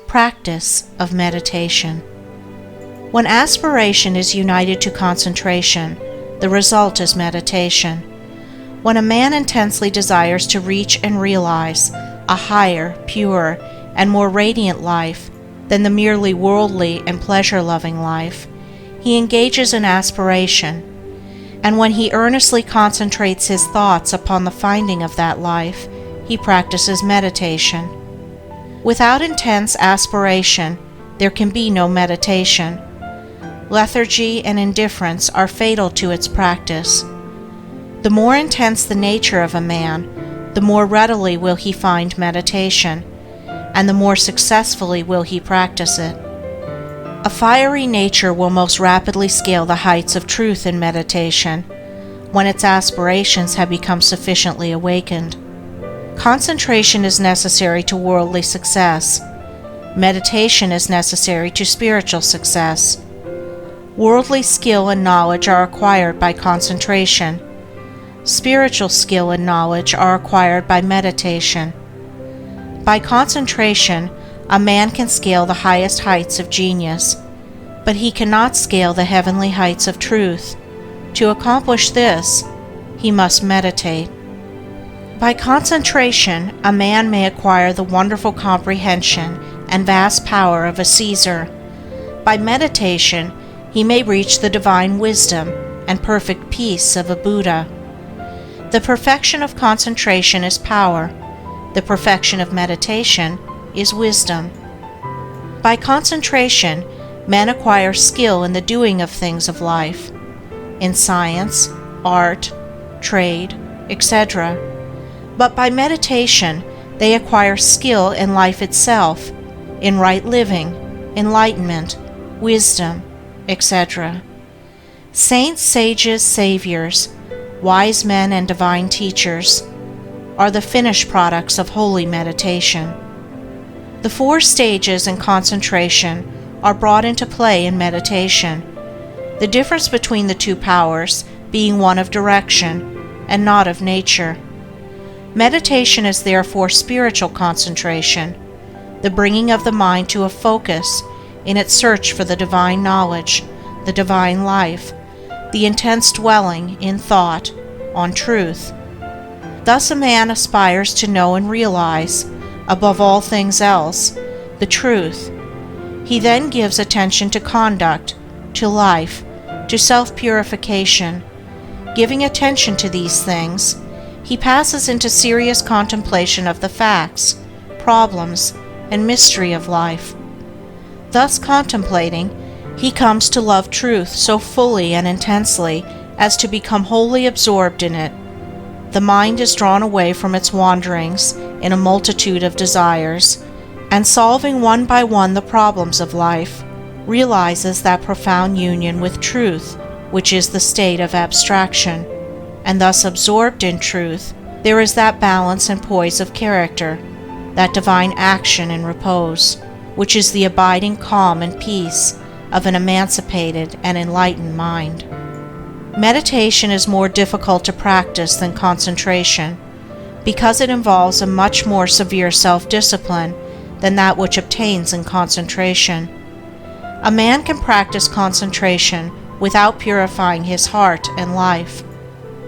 Practice of meditation. When aspiration is united to concentration, the result is meditation. When a man intensely desires to reach and realize a higher, purer, and more radiant life than the merely worldly and pleasure-loving life, he engages in aspiration, and when he earnestly concentrates his thoughts upon the finding of that life, he practices meditation. Without intense aspiration, there can be no meditation. Lethargy and indifference are fatal to its practice. The more intense the nature of a man, the more readily will he find meditation, and the more successfully will he practice it. A fiery nature will most rapidly scale the heights of truth in meditation, when its aspirations have become sufficiently awakened. Concentration is necessary to worldly success. Meditation is necessary to spiritual success. Worldly skill and knowledge are acquired by concentration. Spiritual skill and knowledge are acquired by meditation. By concentration, a man can scale the highest heights of genius, but he cannot scale the heavenly heights of truth. To accomplish this, he must meditate. By concentration, a man may acquire the wonderful comprehension and vast power of a Caesar. By meditation, he may reach the divine wisdom and perfect peace of a Buddha. The perfection of concentration is power. The perfection of meditation is wisdom. By concentration, men acquire skill in the doing of things of life, in science, art, trade, etc. But by meditation, they acquire skill in life itself, in right living, enlightenment, wisdom, etc. Saints, sages, saviors, wise men, and divine teachers are the finished products of holy meditation. The 4 stages in concentration are brought into play in meditation, the difference between the 2 powers being one of direction and not of nature. Meditation is therefore spiritual concentration, the bringing of the mind to a focus in its search for the divine knowledge, the divine life, the intense dwelling in thought on truth. Thus a man aspires to know and realize, above all things else, the truth. He then gives attention to conduct, to life, to self-purification. Giving attention to these things, he passes into serious contemplation of the facts, problems, and mystery of life. Thus contemplating, he comes to love truth so fully and intensely as to become wholly absorbed in it. The mind is drawn away from its wanderings in a multitude of desires, and solving one by one the problems of life, realizes that profound union with truth which is the state of abstraction, and thus absorbed in truth, there is that balance and poise of character, that divine action and repose, which is the abiding calm and peace of an emancipated and enlightened mind. Meditation is more difficult to practice than concentration, because it involves a much more severe self-discipline than that which obtains in concentration. A man can practice concentration without purifying his heart and life,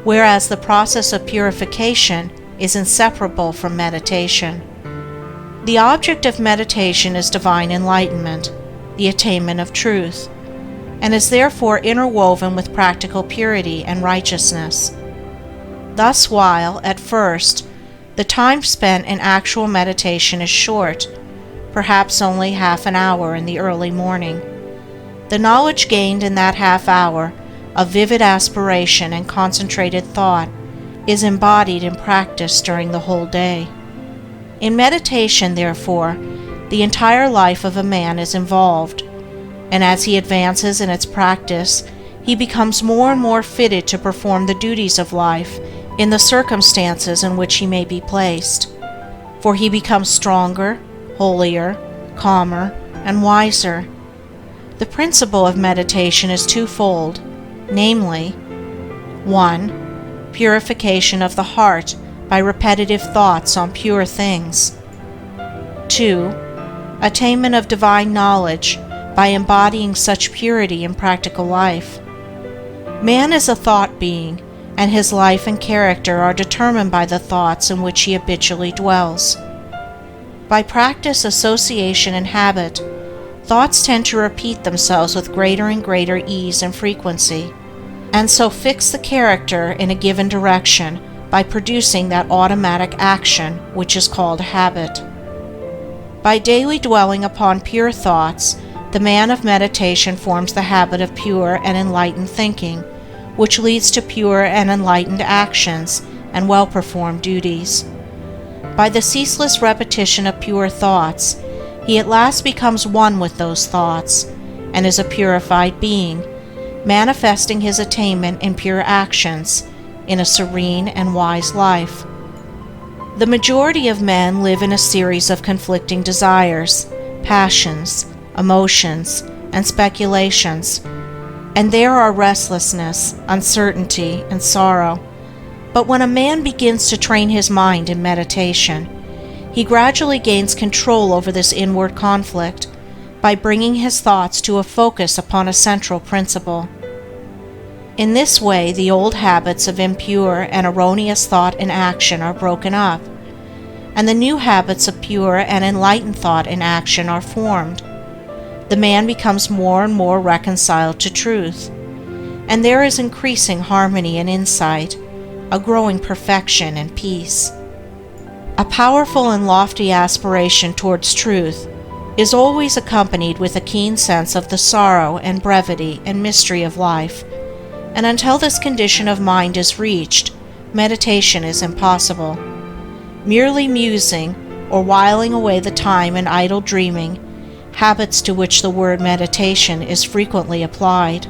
whereas the process of purification is inseparable from meditation. The object of meditation is divine enlightenment, the attainment of truth, and is therefore interwoven with practical purity and righteousness. Thus, while, at first, the time spent in actual meditation is short, perhaps only half an hour in the early morning, the knowledge gained in that half hour of vivid aspiration and concentrated thought is embodied in practice during the whole day. In meditation, therefore, the entire life of a man is involved, and as he advances in its practice, he becomes more and more fitted to perform the duties of life in the circumstances in which he may be placed, for he becomes stronger, holier, calmer, and wiser. The principle of meditation is twofold, namely, 1. Purification of the heart by repetitive thoughts on pure things. 2. attainment of divine knowledge by embodying such purity in practical life. Man is a thought being, and his life and character are determined by the thoughts in which he habitually dwells. By practice, association, and habit, thoughts tend to repeat themselves with greater and greater ease and frequency, and so fix the character in a given direction by producing that automatic action which is called habit. By daily dwelling upon pure thoughts, the man of meditation forms the habit of pure and enlightened thinking, which leads to pure and enlightened actions and well-performed duties. By the ceaseless repetition of pure thoughts, he at last becomes one with those thoughts, and is a purified being, manifesting his attainment in pure actions, in a serene and wise life. The majority of men live in a series of conflicting desires, passions, emotions, and speculations, and there are restlessness, uncertainty, and sorrow. But when a man begins to train his mind in meditation, he gradually gains control over this inward conflict by bringing his thoughts to a focus upon a central principle. In this way, the old habits of impure and erroneous thought and action are broken up, and the new habits of pure and enlightened thought and action are formed. The man becomes more and more reconciled to truth, and there is increasing harmony and insight, a growing perfection and peace. A powerful and lofty aspiration towards truth is always accompanied with a keen sense of the sorrow and brevity and mystery of life, and until this condition of mind is reached, meditation is impossible. Merely musing, or whiling away the time in idle dreaming, habits to which the word meditation is frequently applied,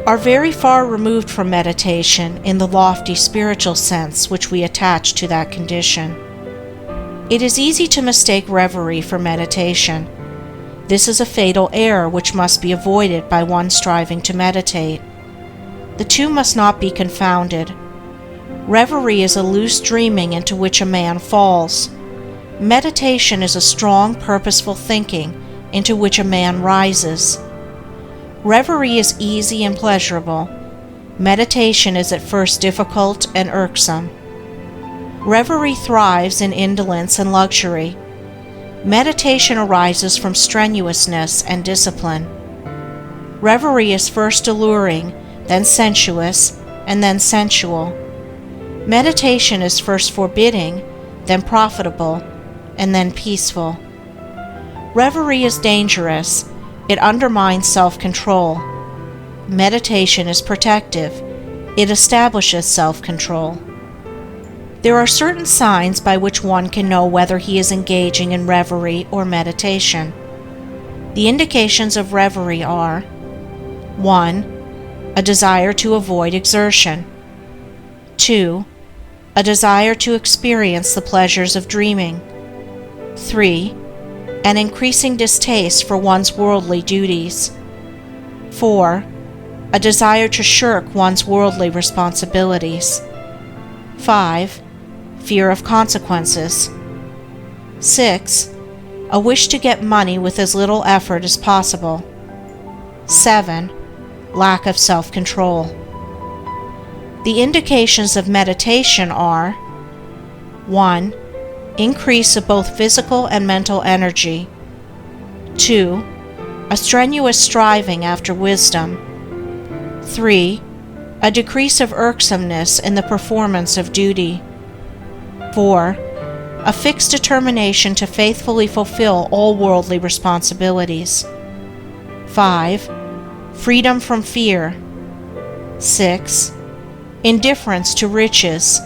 are very far removed from meditation in the lofty spiritual sense which we attach to that condition. It is easy to mistake reverie for meditation. This is a fatal error which must be avoided by one striving to meditate. The two must not be confounded. Reverie is a loose dreaming into which a man falls. Meditation is a strong, purposeful thinking into which a man rises. Reverie is easy and pleasurable. Meditation is at first difficult and irksome. Reverie thrives in indolence and luxury. Meditation arises from strenuousness and discipline. Reverie is first alluring, then sensuous, and then sensual. Meditation is first forbidding, then profitable, and then peaceful. Reverie is dangerous. It undermines self-control. Meditation is protective. It establishes self-control. There are certain signs by which one can know whether he is engaging in reverie or meditation. The indications of reverie are: 1. A desire to avoid exertion. 2. A desire to experience the pleasures of dreaming. 3. An increasing distaste for one's worldly duties. 4. A desire to shirk one's worldly responsibilities. 5. Fear of consequences. 6. A wish to get money with as little effort as possible. 7. Lack of self-control. The indications of meditation are: 1. Increase of both physical and mental energy. 2. A strenuous striving after wisdom. 3. A decrease of irksomeness in the performance of duty. 4. A fixed determination to faithfully fulfill all worldly responsibilities. 5. Freedom from fear. 6. Indifference to riches.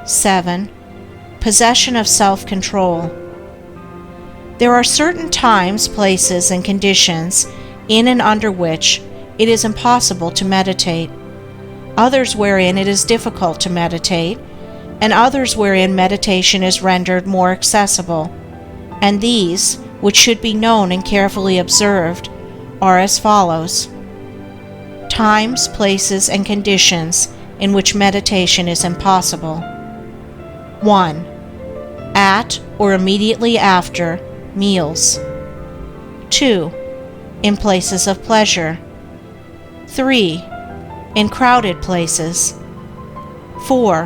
7. Possession of self-control. There are certain times, places, and conditions in and under which it is impossible to meditate, others wherein it is difficult to meditate, and others wherein meditation is rendered more accessible, and these, which should be known and carefully observed, are as follows: times, places, and conditions in which meditation is impossible. 1. At or immediately after meals. 2. In places of pleasure. 3. In crowded places. 4.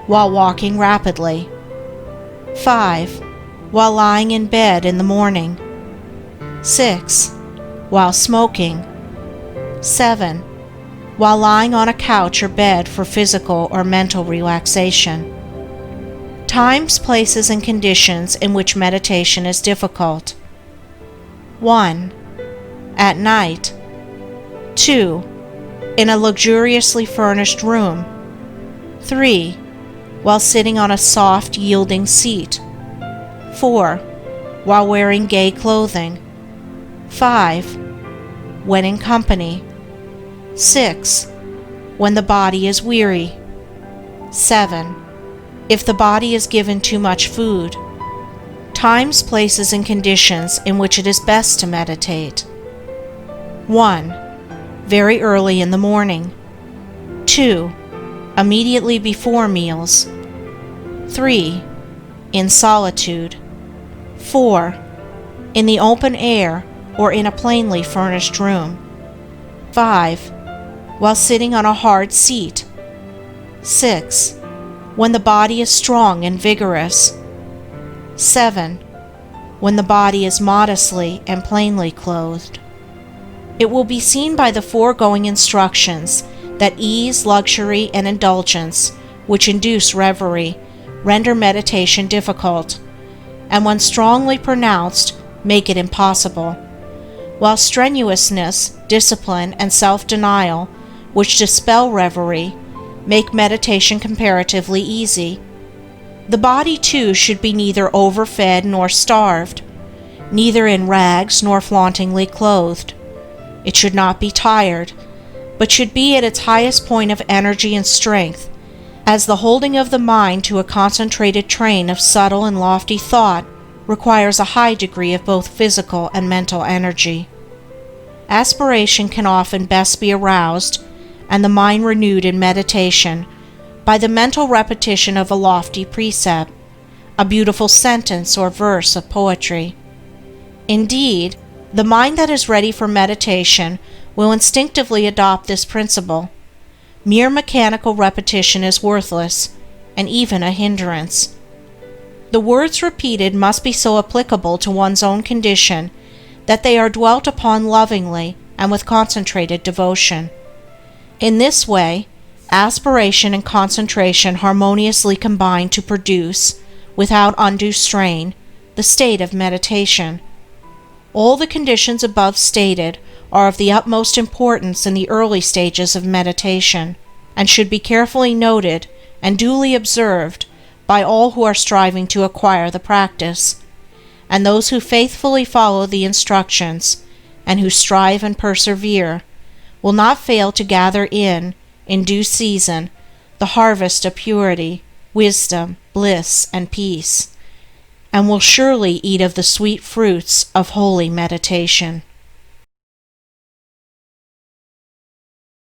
While walking rapidly. 5. While lying in bed in the morning. 6. While smoking. 7. While lying on a couch or bed for physical or mental relaxation. Times, places, and conditions in which meditation is difficult. 1. At night. 2. In a luxuriously furnished room. 3. While sitting on a soft, yielding seat. 4. While wearing gay clothing. 5. When in company. 6. When the body is weary. 7. If the body is given too much food. Times, places, and conditions in which it is best to meditate. 1. Very early in the morning. 2. Immediately before meals. 3. In solitude. 4. In the open air or in a plainly furnished room. 5. While sitting on a hard seat. 6. When the body is strong and vigorous. 7. When the body is modestly and plainly clothed. It will be seen by the foregoing instructions that ease, luxury, and indulgence, which induce reverie, render meditation difficult, and when strongly pronounced, make it impossible, while strenuousness, discipline, and self-denial, which dispel reverie, make meditation comparatively easy. The body too should be neither overfed nor starved, neither in rags nor flauntingly clothed. It should not be tired, but should be at its highest point of energy and strength, as the holding of the mind to a concentrated train of subtle and lofty thought requires a high degree of both physical and mental energy. Aspiration can often best be aroused and the mind renewed in meditation by the mental repetition of a lofty precept, a beautiful sentence or verse of poetry. Indeed, the mind that is ready for meditation will instinctively adopt this principle. Mere mechanical repetition is worthless, and even a hindrance. The words repeated must be so applicable to one's own condition that they are dwelt upon lovingly and with concentrated devotion. In this way, aspiration and concentration harmoniously combine to produce, without undue strain, the state of meditation. All the conditions above stated are of the utmost importance in the early stages of meditation, and should be carefully noted and duly observed by all who are striving to acquire the practice, and those who faithfully follow the instructions, and who strive and persevere, will not fail to gather in due season, the harvest of purity, wisdom, bliss, and peace, and will surely eat of the sweet fruits of holy meditation.